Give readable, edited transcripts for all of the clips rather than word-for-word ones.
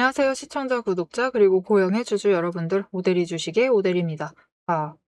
안녕하세요. 시청자, 구독자, 그리고 고영의 주주 여러분들, 오대리 주식의 오대리입니다.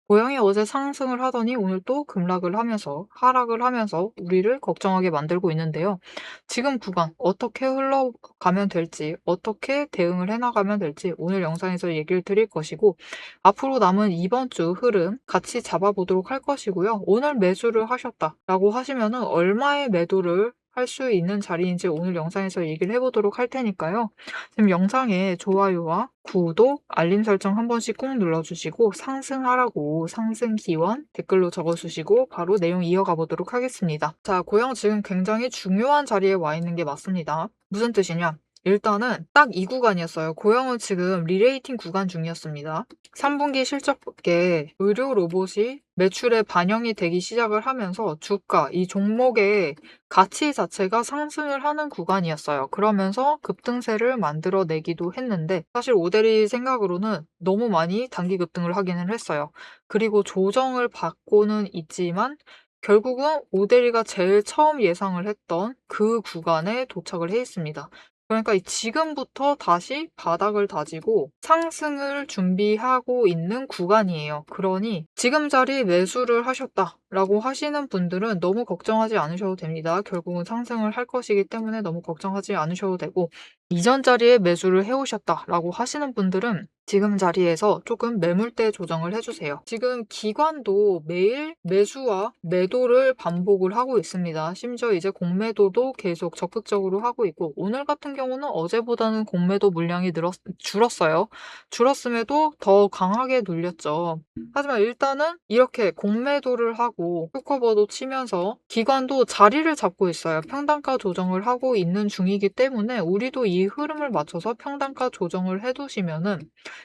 고영이 어제 상승을 하더니 오늘 또 급락을 하면서 하락을 하면서 우리를 걱정하게 만들고 있는데요. 지금 구간 어떻게 흘러가면 될지, 어떻게 대응을 해나가면 될지 오늘 영상에서 얘기를 드릴 것이고, 앞으로 남은 이번 주 흐름 같이 잡아보도록 할 것이고요. 오늘 매수를 하셨다라고 하시면은 얼마의 매도를 할 수 있는 자리인지 오늘 영상에서 얘기를 해보도록 할 테니까요. 지금 영상에 좋아요와 구독, 알림 설정 한 번씩 꼭 눌러주시고 상승하라고 상승 기원 댓글로 적어주시고 바로 내용 이어가 보도록 하겠습니다. 자, 고영 지금 굉장히 중요한 자리에 와 있는 게 맞습니다. 무슨 뜻이냐? 일단은 딱 이 구간이었어요. 고영은 지금 리레이팅 구간 중이었습니다. 3분기 실적에 의료 로봇이 매출에 반영이 되기 시작을 하면서 주가, 이 종목의 가치 자체가 상승을 하는 구간이었어요. 그러면서 급등세를 만들어내기도 했는데 사실 오대리 생각으로는 너무 많이 단기 급등을 하기는 했어요. 그리고 조정을 받고는 있지만 결국은 오대리가 제일 처음 예상을 했던 그 구간에 도착을 해 있습니다. 그러니까 지금부터 다시 바닥을 다지고 상승을 준비하고 있는 구간이에요. 그러니 지금 자리 매수를 하셨다라고 하시는 분들은 너무 걱정하지 않으셔도 됩니다. 결국은 상승을 할 것이기 때문에 너무 걱정하지 않으셔도 되고, 이전 자리에 매수를 해오셨다라고 하시는 분들은 지금 자리에서 조금 매물대 조정을 해주세요. 지금 기관도 매일 매수와 매도를 반복을 하고 있습니다. 심지어 이제 공매도도 계속 적극적으로 하고 있고, 오늘 같은 경우는 어제보다는 공매도 물량이 줄었어요. 줄었음에도 더 강하게 눌렸죠. 하지만 일단은 이렇게 공매도를 하고 큐커버도 치면서 기관도 자리를 잡고 있어요. 평단가 조정을 하고 있는 중이기 때문에 우리도 이 흐름을 맞춰서 평단가 조정을 해두시면은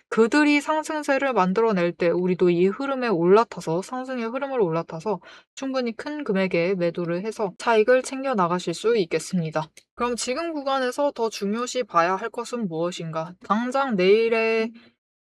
그들이 상승세를 만들어낼 때 우리도 이 흐름에 올라타서 상승의 흐름을 올라타서 충분히 큰 금액의 매도를 해서 차익을 챙겨 나가실 수 있겠습니다. 그럼 지금 구간에서 더 중요시 봐야 할 것은 무엇인가? 당장 내일의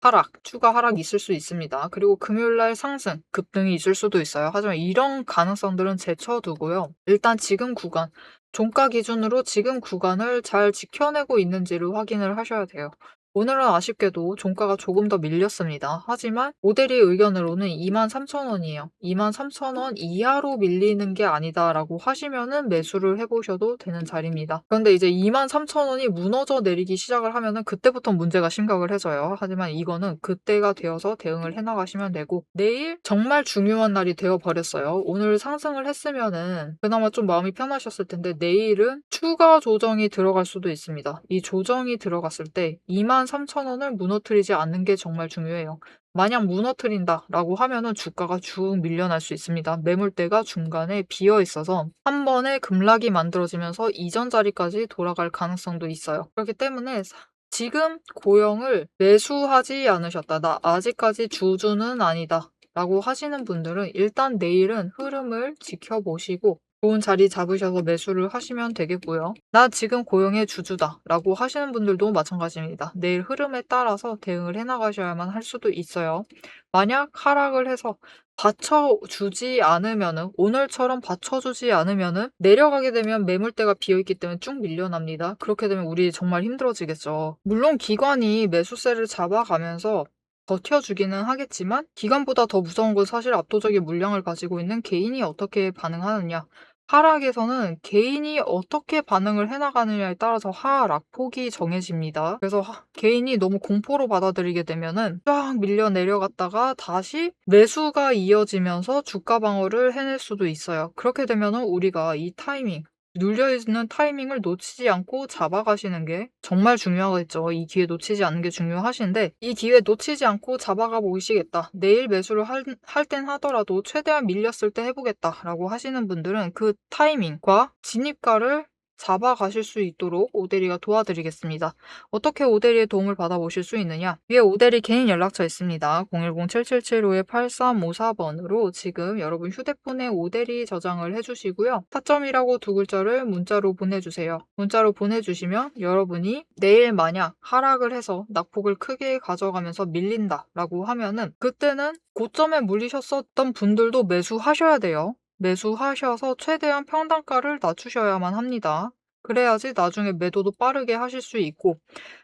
하락, 추가 하락이 있을 수 있습니다. 그리고 금요일날 상승, 급등이 있을 수도 있어요. 하지만 이런 가능성들은 제쳐두고요. 일단 지금 구간, 종가 기준으로 지금 구간을 잘 지켜내고 있는지를 확인을 하셔야 돼요. 오늘은 아쉽게도 종가가 조금 더 밀렸습니다. 하지만 오대리 의견으로는 23,000원이에요. 23,000원 이하로 밀리는 게 아니다라고 하시면은 매수를 해보셔도 되는 자리입니다. 그런데 이제 23,000원이 무너져 내리기 시작을 하면은 그때부터 문제가 심각해져요. 하지만 이거는 그때가 되어서 대응을 해나가시면 되고, 내일 정말 중요한 날이 되어버렸어요. 오늘 상승을 했으면은 그나마 좀 마음이 편하셨을 텐데 내일은 추가 조정이 들어갈 수도 있습니다. 이 조정이 들어갔을 때 23,000원을 무너뜨리지 않는 게 정말 중요해요. 만약 무너뜨린다라고 하면은 주가가 쭉 밀려날 수 있습니다. 매물대가 중간에 비어 있어서 한 번에 급락이 만들어지면서 이전 자리까지 돌아갈 가능성도 있어요. 그렇기 때문에 지금 고영을 매수하지 않으셨다. 나 아직까지 주주는 아니다. 라고 하시는 분들은 일단 내일은 흐름을 지켜보시고 좋은 자리 잡으셔서 매수를 하시면 되겠고요. 나 지금 고용의 주주다 라고 하시는 분들도 마찬가지입니다. 내일 흐름에 따라서 대응을 해나가셔야만 할 수도 있어요. 만약 하락을 해서 받쳐주지 않으면은, 오늘처럼 받쳐주지 않으면은 내려가게 되면 매물대가 비어있기 때문에 쭉 밀려납니다. 그렇게 되면 우리 정말 힘들어지겠죠. 물론 기관이 매수세를 잡아가면서 버텨주기는 하겠지만 기관보다 더 무서운 건 사실 압도적인 물량을 가지고 있는 개인이 어떻게 반응하느냐. 하락에서는 개인이 어떻게 반응을 해나가느냐에 따라서 하락폭이 정해집니다. 그래서 개인이 너무 공포로 받아들이게 되면은 쫙 밀려 내려갔다가 다시 매수가 이어지면서 주가 방어를 해낼 수도 있어요. 그렇게 되면은 우리가 이 타이밍, 눌려있는 타이밍을 놓치지 않고 잡아가시는 게 정말 중요하겠죠. 이 기회 놓치지 않는 게 중요하신데, 이 기회 놓치지 않고 잡아가 보시겠다. 내일 매수를 할 땐 하더라도 최대한 밀렸을 때 해보겠다라고 하시는 분들은 그 타이밍과 진입가를 잡아가실 수 있도록 오대리가 도와드리겠습니다. 어떻게 오대리의 도움을 받아보실 수 있느냐? 위에 오대리 개인 연락처 있습니다. 010-7775-8354번으로 지금 여러분 휴대폰에 오대리 저장을 해주시고요. 타점이라고 두 글자를 문자로 보내주세요. 문자로 보내주시면 여러분이 내일 만약 하락을 해서 낙폭을 크게 가져가면서 밀린다라고 하면은 그때는 고점에 물리셨었던 분들도 매수하셔야 돼요. 매수하셔서 최대한 평단가를 낮추셔야만 합니다. 그래야지 나중에 매도도 빠르게 하실 수 있고,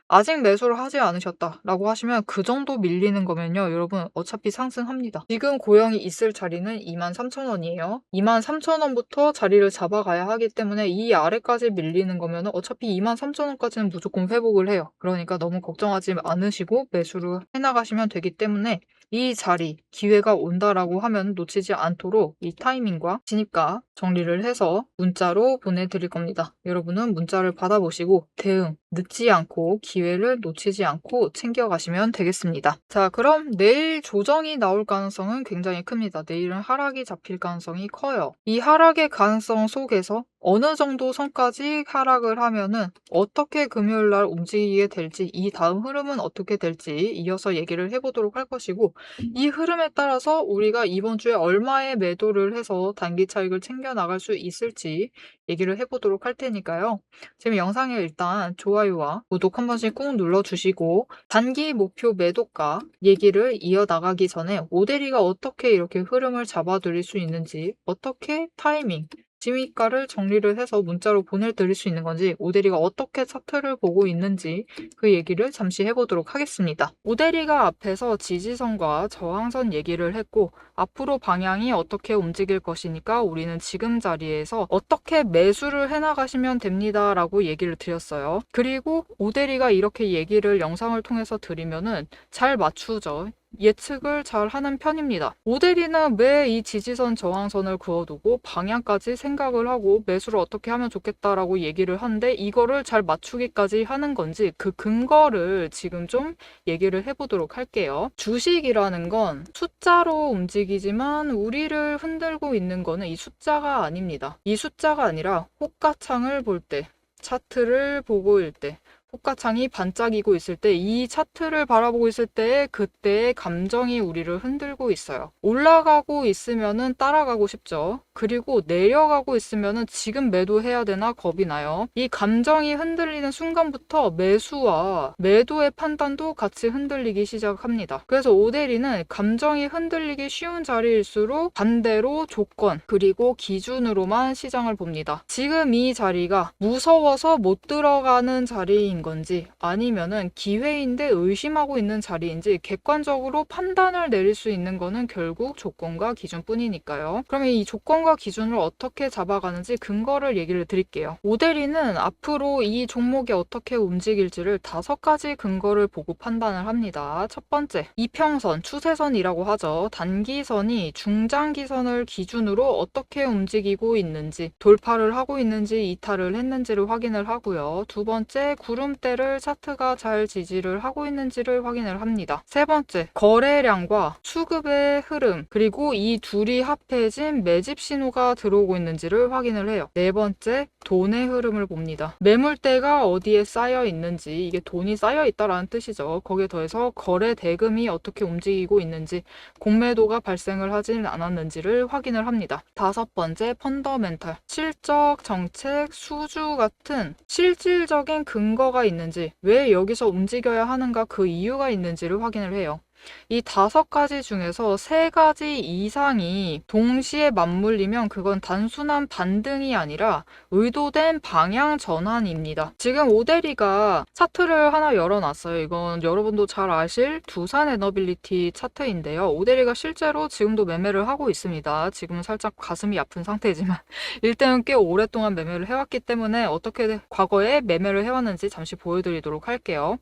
아직 매수를 하지 않으셨다라고 하시면 그 정도 밀리는 거면요, 여러분 어차피 상승합니다. 지금 고영이 있을 자리는 23,000원이에요. 23,000원부터 자리를 잡아가야 하기 때문에 이 아래까지 밀리는 거면 어차피 23,000원까지는 무조건 회복을 해요. 그러니까 너무 걱정하지 않으시고 매수를 해나가시면 되기 때문에 이 자리, 기회가 온다라고 하면 놓치지 않도록 이 타이밍과 진입가 정리를 해서 문자로 보내드릴 겁니다. 여러분은 문자를 받아보시고 대응 늦지 않고 기회를 놓치지 않고 챙겨가시면 되겠습니다. 자, 그럼 내일 조정이 나올 가능성은 굉장히 큽니다. 내일은 하락이 잡힐 가능성이 커요. 이 하락의 가능성 속에서 어느 정도 선까지 하락을 하면은 어떻게 금요일 날 움직이게 될지, 이 다음 흐름은 어떻게 될지 이어서 얘기를 해보도록 할 것이고, 이 흐름에 따라서 우리가 이번 주에 얼마의 매도를 해서 단기 차익을 챙겨 나갈 수 있을지 얘기를 해보도록 할 테니까요. 지금 영상에 일단 좋아요와 구독 한 번씩 꾹 눌러주시고, 단기 목표 매도가 얘기를 이어나가기 전에 오대리가 어떻게 이렇게 흐름을 잡아드릴 수 있는지, 어떻게 타이밍, 진입가를 정리를 해서 문자로 보내드릴 수 있는 건지, 오대리가 어떻게 차트를 보고 있는지 그 얘기를 잠시 해보도록 하겠습니다. 오대리가 앞에서 지지선과 저항선 얘기를 했고, 앞으로 방향이 어떻게 움직일 것이니까 우리는 지금 자리에서 어떻게 매수를 해나가시면 됩니다 라고 얘기를 드렸어요. 그리고 오대리가 이렇게 얘기를 영상을 통해서 드리면은 잘 맞추죠. 예측을 잘 하는 편입니다. 오대리는 왜 이 지지선 저항선을 그어두고 방향까지 생각을 하고 매수를 어떻게 하면 좋겠다라고 얘기를 하는데, 이거를 잘 맞추기까지 하는 건지 그 근거를 지금 좀 얘기를 해보도록 할게요. 주식이라는 건 숫자로 움직이지만 우리를 흔들고 있는 거는 이 숫자가 아닙니다. 이 숫자가 아니라 호가창을 볼 때, 차트를 보고 있을 때, 호가창이 반짝이고 있을 때, 이 차트를 바라보고 있을 때 그때의 감정이 우리를 흔들고 있어요. 올라가고 있으면은 따라가고 싶죠. 그리고 내려가고 있으면은 지금 매도해야 되나 겁이 나요. 이 감정이 흔들리는 순간부터 매수와 매도의 판단도 같이 흔들리기 시작합니다. 그래서 오대리는 감정이 흔들리기 쉬운 자리일수록 반대로 조건 그리고 기준으로만 시장을 봅니다. 지금 이 자리가 무서워서 못 들어가는 자리인 건지, 아니면은 기회인데 의심하고 있는 자리인지 객관적으로 판단을 내릴 수 있는 거는 결국 조건과 기준뿐이니까요. 그러면 이 조건과 기준을 어떻게 잡아가는지 근거를 얘기를 드릴게요. 오대리는 앞으로 이 종목이 어떻게 움직일지를 5가지 근거를 보고 판단을 합니다. 첫 번째, 이평선, 추세선이라고 하죠. 단기선이 중장기선을 기준으로 어떻게 움직이고 있는지, 돌파를 하고 있는지 이탈을 했는지를 확인을 하고요. 두 번째, 구름대를 차트가 잘 지지를 하고 있는지를 확인을 합니다. 세 번째, 거래량과 수급의 흐름, 그리고 이 둘이 합해진 매집 신호가 들어오고 있는지를 확인을 해요. 네 번째, 돈의 흐름을 봅니다. 매물대가 어디에 쌓여 있는지, 이게 돈이 쌓여 있다라는 뜻이죠. 거기에 더해서 거래 대금이 어떻게 움직이고 있는지, 공매도가 발생을 하진 않았는지를 확인을 합니다. 다섯 번째, 펀더멘탈, 실적, 정책, 수주 같은 실질적인 근거가 있는지, 왜 여기서 움직여야 하는가 그 이유가 있는지를 확인을 해요. 이 5가지 중에서 3가지 이상이 동시에 맞물리면 그건 단순한 반등이 아니라 의도된 방향 전환입니다. 지금 오대리가 차트를 하나 열어놨어요. 이건 여러분도 잘 아실 두산 에너빌리티 차트인데요. 오대리가 실제로 지금도 매매를 하고 있습니다. 지금은 살짝 가슴이 아픈 상태지만 일단은 꽤 오랫동안 매매를 해왔기 때문에 어떻게 과거에 매매를 해왔는지 잠시 보여드리도록 할게요.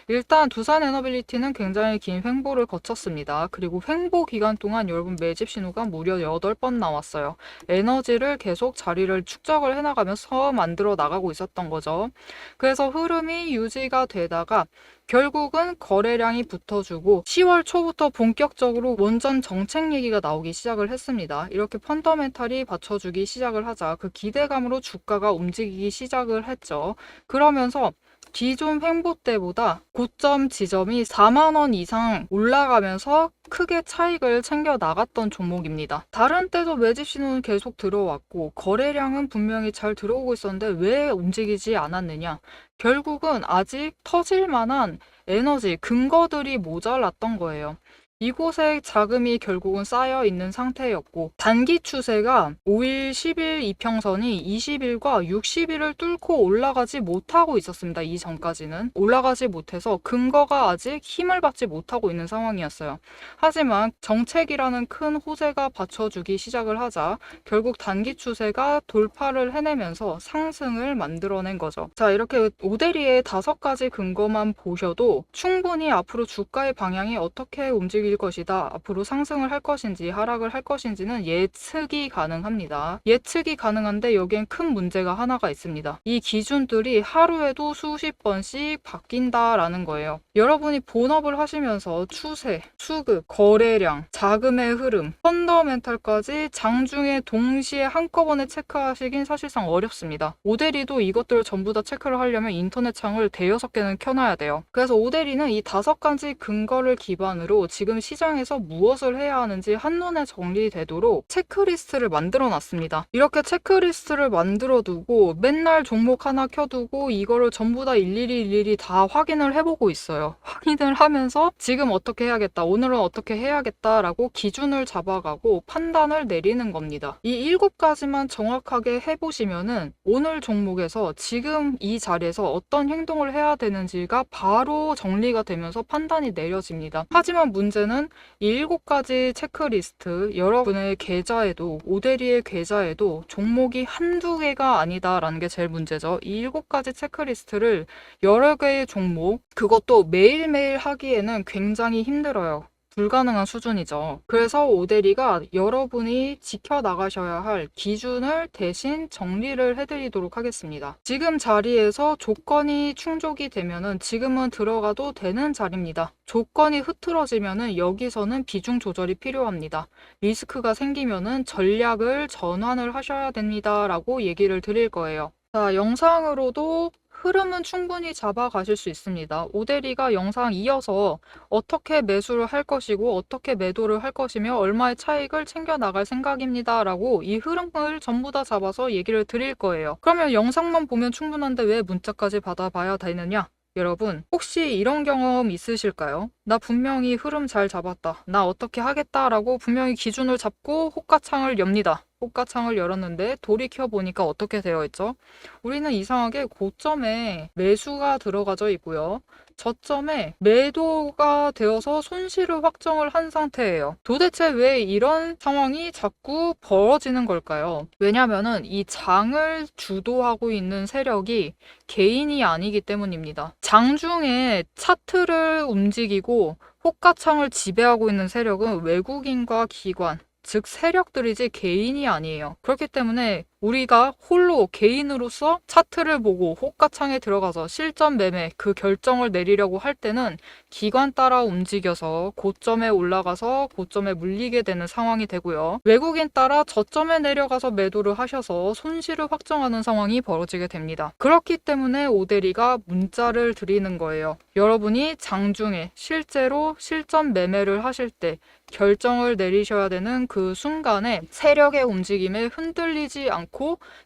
일단 두산 에너빌리티는 굉장히 긴 횡보를 거쳤습니다. 그리고 횡보 기간 동안 여러분 매집 신호가 무려 8번 나왔어요. 에너지를 계속 자리를 축적을 해나가면서 만들어 나가고 있었던 거죠. 그래서 흐름이 유지가 되다가 결국은 거래량이 붙어주고 10월 초부터 본격적으로 원전 정책 얘기가 나오기 시작을 했습니다. 이렇게 펀더멘탈이 받쳐주기 시작을 하자 그 기대감으로 주가가 움직이기 시작을 했죠. 그러면서 기존 횡보 때보다 고점 지점이 4만 원 이상 올라가면서 크게 차익을 챙겨 나갔던 종목입니다. 다른 때도 매집 신호는 계속 들어왔고 거래량은 분명히 잘 들어오고 있었는데 왜 움직이지 않았느냐? 결국은 아직 터질 만한 에너지, 근거들이 모자랐던 거예요. 이곳에 자금이 결국은 쌓여 있는 상태였고, 단기 추세가 5일, 10일 이평선이 20일과 60일을 뚫고 올라가지 못하고 있었습니다. 이전까지는 올라가지 못해서 근거가 아직 힘을 받지 못하고 있는 상황이었어요. 하지만 정책이라는 큰 호재가 받쳐주기 시작을 하자 결국 단기 추세가 돌파를 해내면서 상승을 만들어낸 거죠. 자, 이렇게 오데리의 5가지 근거만 보셔도 충분히 앞으로 주가의 방향이 어떻게 움직일 것이다, 앞으로 상승을 할 것인지 하락을 할 것인지는 예측이 가능합니다. 예측이 가능한데 여기엔 큰 문제가 하나가 있습니다. 이 기준들이 하루에도 수십 번씩 바뀐다라는 거예요. 여러분이 본업을 하시면서 추세, 수급, 거래량, 자금의 흐름, 펀더멘탈까지 장중에 동시에 한꺼번에 체크하시긴 사실상 어렵습니다. 오데리도 이것들을 전부 다 체크를 하려면 인터넷 창을 대여섯 개는 켜놔야 돼요. 그래서 오데리는 이 5가지 근거를 기반으로 지금 시장에서 무엇을 해야 하는지 한눈에 정리되도록 체크리스트를 만들어 놨습니다. 이렇게 체크리스트를 만들어 두고 맨날 종목 하나 켜두고 이거를 전부 다 일일이 다 확인을 해보고 있어요. 확인을 하면서 지금 어떻게 해야겠다, 오늘은 어떻게 해야겠다라고 기준을 잡아가고 판단을 내리는 겁니다. 이 7가지만 정확하게 해보시면은 오늘 종목에서 지금 이 자리에서 어떤 행동을 해야 되는지가 바로 정리가 되면서 판단이 내려집니다. 하지만 문제는 이 7가지 체크리스트, 여러분의 계좌에도, 오데리의 계좌에도 종목이 한두 개가 아니다라는 게 제일 문제죠. 이 7가지 체크리스트를 여러 개의 종목, 그것도 매일매일 하기에는 굉장히 힘들어요. 불가능한 수준이죠. 그래서 오데리가 여러분이 지켜나가셔야 할 기준을 대신 정리를 해드리도록 하겠습니다. 지금 자리에서 조건이 충족이 되면은 지금은 들어가도 되는 자리입니다. 조건이 흐트러지면은 여기서는 비중 조절이 필요합니다. 리스크가 생기면은 전략을 전환을 하셔야 됩니다. 라고 얘기를 드릴 거예요. 자, 영상으로도 흐름은 충분히 잡아가실 수 있습니다. 오데리가 영상 이어서 어떻게 매수를 할 것이고 어떻게 매도를 할 것이며 얼마의 차익을 챙겨 나갈 생각입니다. 라고 이 흐름을 전부 다 잡아서 얘기를 드릴 거예요. 그러면 영상만 보면 충분한데 왜 문자까지 받아봐야 되느냐? 여러분, 혹시 이런 경험 있으실까요? 나 분명히 흐름 잘 잡았다, 나 어떻게 하겠다라고 분명히 기준을 잡고 호가창을 엽니다. 호가창을 열었는데 돌이켜보니까 어떻게 되어 있죠? 우리는 이상하게 고점에 매수가 들어가져 있고요. 저점에 매도가 되어서 손실을 확정을 한 상태예요. 도대체 왜 이런 상황이 자꾸 벌어지는 걸까요? 왜냐면은 이 장을 주도하고 있는 세력이 개인이 아니기 때문입니다. 장중에 차트를 움직이고 호가창을 지배하고 있는 세력은 외국인과 기관, 즉 세력들이지 개인이 아니에요. 그렇기 때문에 우리가 홀로 개인으로서 차트를 보고 호가창에 들어가서 실전 매매 그 결정을 내리려고 할 때는 기관 따라 움직여서 고점에 올라가서 고점에 물리게 되는 상황이 되고요. 외국인 따라 저점에 내려가서 매도를 하셔서 손실을 확정하는 상황이 벌어지게 됩니다. 그렇기 때문에 오데리가 문자를 드리는 거예요. 여러분이 장중에 실제로 실전 매매를 하실 때 결정을 내리셔야 되는 그 순간에 세력의 움직임에 흔들리지 않고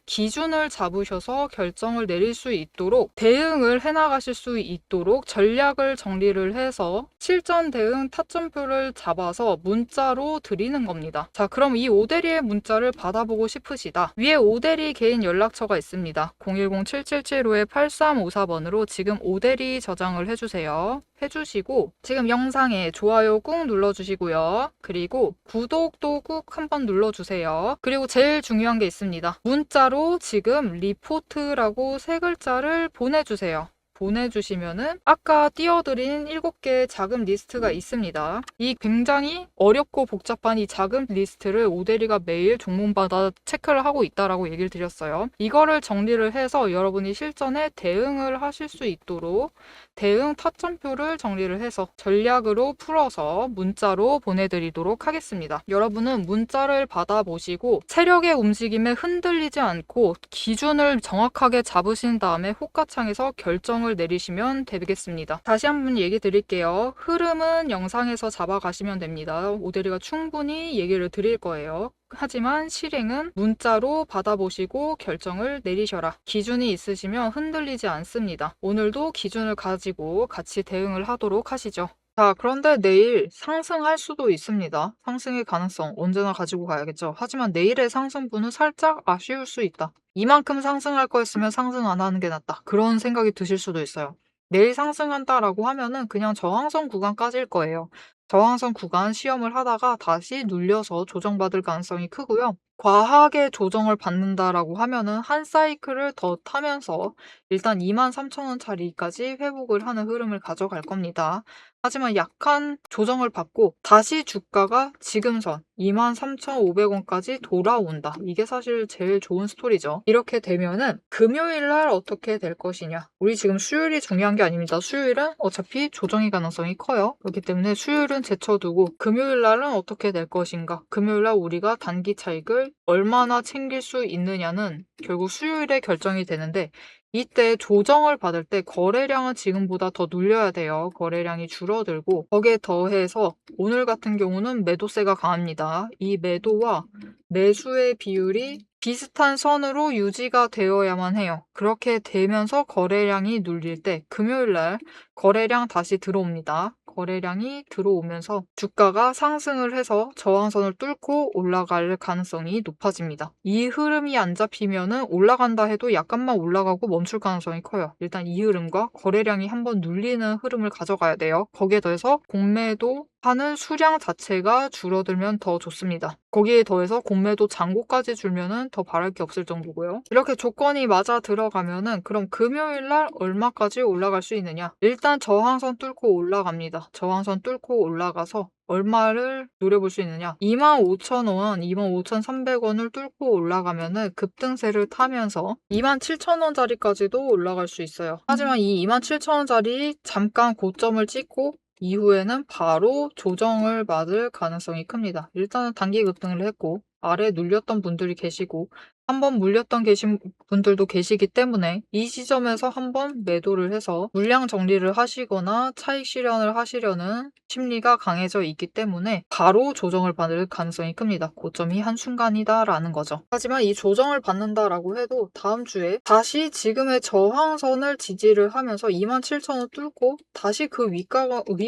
기준을 잡으셔서 결정을 내릴 수 있도록, 대응을 해나가실 수 있도록 전략을 정리를 해서 실전 대응 타점표를 잡아서 문자로 드리는 겁니다. 자, 그럼 이 오데리의 문자를 받아보고 싶으시다. 위에 오데리 개인 연락처가 있습니다. 010-7775-8354번으로 지금 오데리 저장을 해주세요. 해주시고 지금 영상에 좋아요 꾹 눌러주시고요. 그리고 구독도 꾹 한번 눌러주세요. 그리고 제일 중요한 게 있습니다. 문자로 지금 리포트라고 3글자를 보내주세요. 보내주시면은 아까 띄워드린 7개의 자금 리스트가 있습니다. 이 굉장히 어렵고 복잡한 이 자금 리스트를 오데리가 매일 종목마다 체크를 하고 있다라고 얘기를 드렸어요. 이거를 정리를 해서 여러분이 실전에 대응을 하실 수 있도록 대응 타점표를 정리를 해서 전략으로 풀어서 문자로 보내드리도록 하겠습니다. 여러분은 문자를 받아보시고 세력의 움직임에 흔들리지 않고 기준을 정확하게 잡으신 다음에 호가창에서 결정을 내리시면 되겠습니다. 다시 한번 얘기 드릴게요. 흐름은 영상에서 잡아가시면 됩니다. 오데리가 충분히 얘기를 드릴 거예요. 하지만 실행은 문자로 받아보시고 결정을 내리셔라. 기준이 있으시면 흔들리지 않습니다. 오늘도 기준을 가지고 같이 대응을 하도록 하시죠. 자, 그런데 내일 상승할 수도 있습니다. 상승의 가능성 언제나 가지고 가야겠죠. 하지만 내일의 상승분은 살짝 아쉬울 수 있다. 이만큼 상승할 거였으면 상승 안 하는 게 낫다. 그런 생각이 드실 수도 있어요. 내일 상승한다라고 하면은 그냥 저항선 구간까지일 거예요. 저항선 구간 시험을 하다가 다시 눌려서 조정받을 가능성이 크고요. 과하게 조정을 받는다라고 하면은 한 사이클을 더 타면서 일단 23,000원짜리까지 회복을 하는 흐름을 가져갈 겁니다. 하지만 약한 조정을 받고 다시 주가가 지금 선 23,500원까지 돌아온다. 이게 사실 제일 좋은 스토리죠. 이렇게 되면은 금요일 날 어떻게 될 것이냐. 우리 지금 수요일이 중요한 게 아닙니다. 수요일은 어차피 조정의 가능성이 커요. 그렇기 때문에 수요일은 제쳐두고 금요일 날은 어떻게 될 것인가. 금요일 날 우리가 단기 차익을 얼마나 챙길 수 있느냐는 결국 수요일에 결정이 되는데, 이때 조정을 받을 때 거래량은 지금보다 더 눌려야 돼요. 거래량이 줄어들고 거기에 더해서 오늘 같은 경우는 매도세가 강합니다. 이 매도와 매수의 비율이 비슷한 선으로 유지가 되어야만 해요. 그렇게 되면서 거래량이 눌릴 때 금요일 날 거래량 다시 들어옵니다. 거래량이 들어오면서 주가가 상승을 해서 저항선을 뚫고 올라갈 가능성이 높아집니다. 이 흐름이 안 잡히면은 올라간다 해도 약간만 올라가고 멈출 가능성이 커요. 일단 이 흐름과 거래량이 한번 눌리는 흐름을 가져가야 돼요. 거기에 더해서 공매도 하는 수량 자체가 줄어들면 더 좋습니다. 거기에 더해서 공매도 잔고까지 줄면은 더 바랄 게 없을 정도고요. 이렇게 조건이 맞아 들어가면은 그럼 금요일 날 얼마까지 올라갈 수 있느냐? 일단 저항선 뚫고 올라갑니다. 저항선 뚫고 올라가서 얼마를 노려볼 수 있느냐? 25,000원, 25,300원을 뚫고 올라가면은 급등세를 타면서 27,000원짜리까지도 올라갈 수 있어요. 하지만 이 27,000원짜리 잠깐 고점을 찍고 이후에는 바로 조정을 받을 가능성이 큽니다. 일단은 단기 급등을 했고 아래 눌렸던 분들이 계시고 한번 물렸던 계신 분들도 계시기 때문에 이 시점에서 한번 매도를 해서 물량 정리를 하시거나 차익 실현을 하시려는 심리가 강해져 있기 때문에 바로 조정을 받을 가능성이 큽니다. 고점이 한순간이다라는 거죠. 하지만 이 조정을 받는다라고 해도 다음 주에 다시 지금의 저항선을 지지를 하면서 27,000원 뚫고 다시 그 위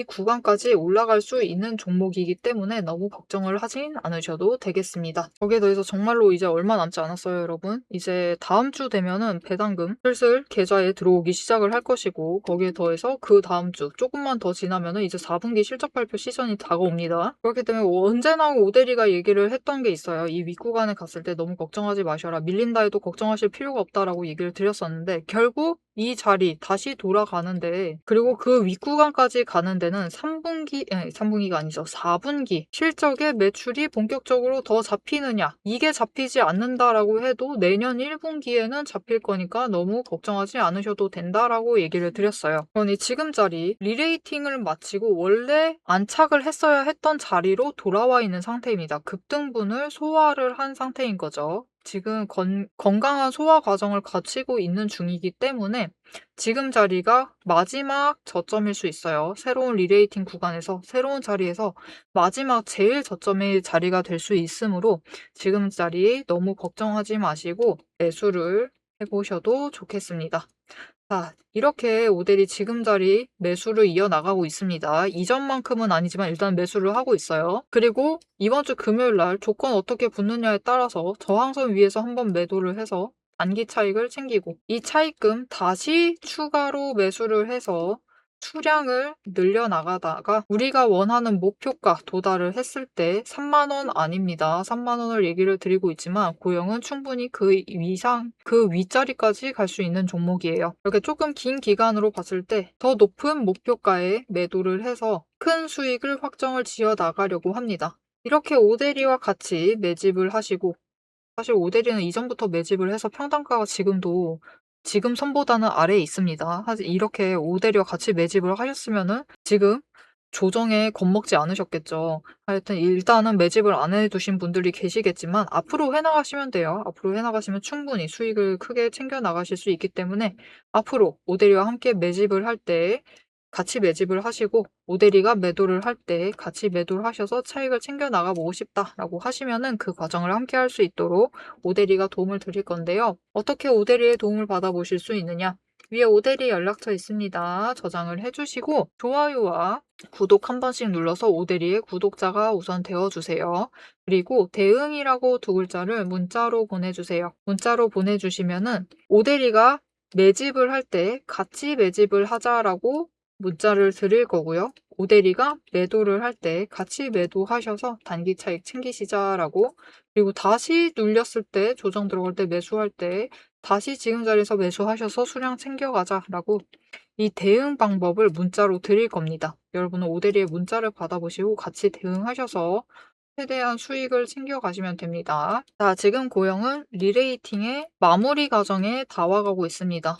구간까지 올라갈 수 있는 종목이기 때문에 너무 걱정을 하진 않으셔도 되겠습니다. 거기에 더해서 정말로 이제 얼마 남지 않았어요, 여러분. 이제 다음 주 되면은 배당금 슬슬 계좌에 들어오기 시작을 할 것이고 거기에 더해서 그 다음 주 조금만 더 지나면은 이제 4분기 실적 발표 시즌이 다가옵니다. 그렇기 때문에 언제나 오대리가 얘기를 했던 게 있어요. 이 윗구간에 갔을 때 너무 걱정하지 마셔라. 밀린다 해도 걱정하실 필요가 없다라고 얘기를 드렸었는데 결국 이 자리 다시 돌아가는데, 그리고 그 윗구간까지 가는 데는 3분기가 아니죠. 4분기 실적의 매출이 본격적으로 더 잡히느냐, 이게 잡히지 않는다라고 해도 내년 1분기에는 잡힐 거니까 너무 걱정하지 않으셔도 된다라고 얘기를 드렸어요. 그러니 지금 자리 리레이팅을 마치고 원래 안착을 했어야 했던 자리로 돌아와 있는 상태입니다. 급등분을 소화를 한 상태인 거죠. 지금 건강한 소화 과정을 거치고 있는 중이기 때문에 지금 자리가 마지막 저점일 수 있어요. 새로운 리레이팅 구간에서 새로운 자리에서 마지막 제일 저점의 자리가 될 수 있으므로 지금 자리 너무 걱정하지 마시고 매수를 해보셔도 좋겠습니다. 자, 이렇게 오델이 지금 자리 매수를 이어나가고 있습니다. 이전만큼은 아니지만 일단 매수를 하고 있어요. 그리고 이번 주 금요일 날 조건 어떻게 붙느냐에 따라서 저항선 위에서 한번 매도를 해서 단기 차익을 챙기고 이 차익금 다시 추가로 매수를 해서 수량을 늘려나가다가 우리가 원하는 목표가 도달을 했을 때 3만 원 아닙니다. 3만 원을 얘기를 드리고 있지만 고영은 충분히 그 위상, 그 윗자리까지 갈 수 있는 종목이에요. 이렇게 조금 긴 기간으로 봤을 때 더 높은 목표가에 매도를 해서 큰 수익을 확정을 지어 나가려고 합니다. 이렇게 오데리와 같이 매집을 하시고, 사실 오데리는 이전부터 매집을 해서 평단가가 지금 선보다는 아래에 있습니다. 사실 이렇게 오데리와 같이 매집을 하셨으면은 지금 조정에 겁먹지 않으셨겠죠. 하여튼 일단은 매집을 안 해두신 분들이 계시겠지만 앞으로 해나가시면 돼요. 앞으로 해나가시면 충분히 수익을 크게 챙겨 나가실 수 있기 때문에 앞으로 오데리와 함께 매집을 할 때 같이 매집을 하시고 오데리가 매도를 할 때 같이 매도를 하셔서 차익을 챙겨 나가보고 싶다라고 하시면은 그 과정을 함께 할 수 있도록 오데리가 도움을 드릴 건데요. 어떻게 오데리의 도움을 받아보실 수 있느냐? 위에 오대리 연락처 있습니다. 저장을 해주시고 좋아요와 구독 한 번씩 눌러서 오대리의 구독자가 우선 되어주세요. 그리고 대응이라고 두 글자를 문자로 보내주세요. 문자로 보내주시면은 오대리가 매집을 할 때 같이 매집을 하자라고 문자를 드릴 거고요. 오대리가 매도를 할 때 같이 매도하셔서 단기 차익 챙기시자라고, 그리고 다시 눌렸을 때 조정 들어갈 때 매수할 때 다시 지금 자리에서 매수하셔서 수량 챙겨가자라고 이 대응 방법을 문자로 드릴 겁니다. 여러분은 오대리의 문자를 받아보시고 같이 대응하셔서 최대한 수익을 챙겨가시면 됩니다. 자, 지금 고영은 리레이팅의 마무리 과정에 다와가고 있습니다.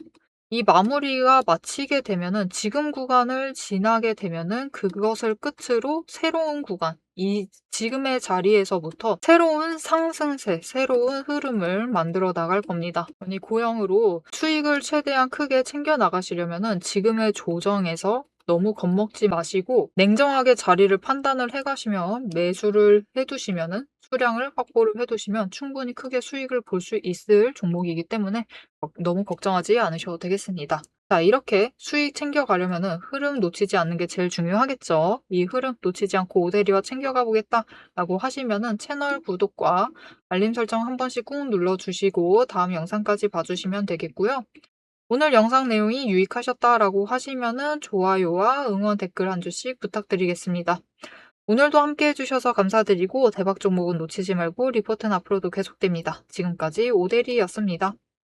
이 마무리가 마치게 되면은 지금 구간을 지나게 되면은 그것을 끝으로 새로운 구간, 이 지금의 자리에서부터 새로운 상승세, 새로운 흐름을 만들어 나갈 겁니다. 이 고영으로 수익을 최대한 크게 챙겨 나가시려면은 지금의 조정에서 너무 겁먹지 마시고 냉정하게 자리를 판단을 해가시면 매수를 해두시면은 수량을 확보를 해두시면 충분히 크게 수익을 볼 수 있을 종목이기 때문에 너무 걱정하지 않으셔도 되겠습니다. 자, 이렇게 수익 챙겨가려면은 흐름 놓치지 않는 게 제일 중요하겠죠. 이 흐름 놓치지 않고 오대리와 챙겨가 보겠다라고 하시면은 채널 구독과 알림 설정 한 번씩 꾹 눌러주시고 다음 영상까지 봐주시면 되겠고요. 오늘 영상 내용이 유익하셨다라고 하시면은 좋아요와 응원 댓글 한 줄씩 부탁드리겠습니다. 오늘도 함께 해주셔서 감사드리고 대박 종목은 놓치지 말고 리포트는 앞으로도 계속됩니다. 지금까지 오대리였습니다.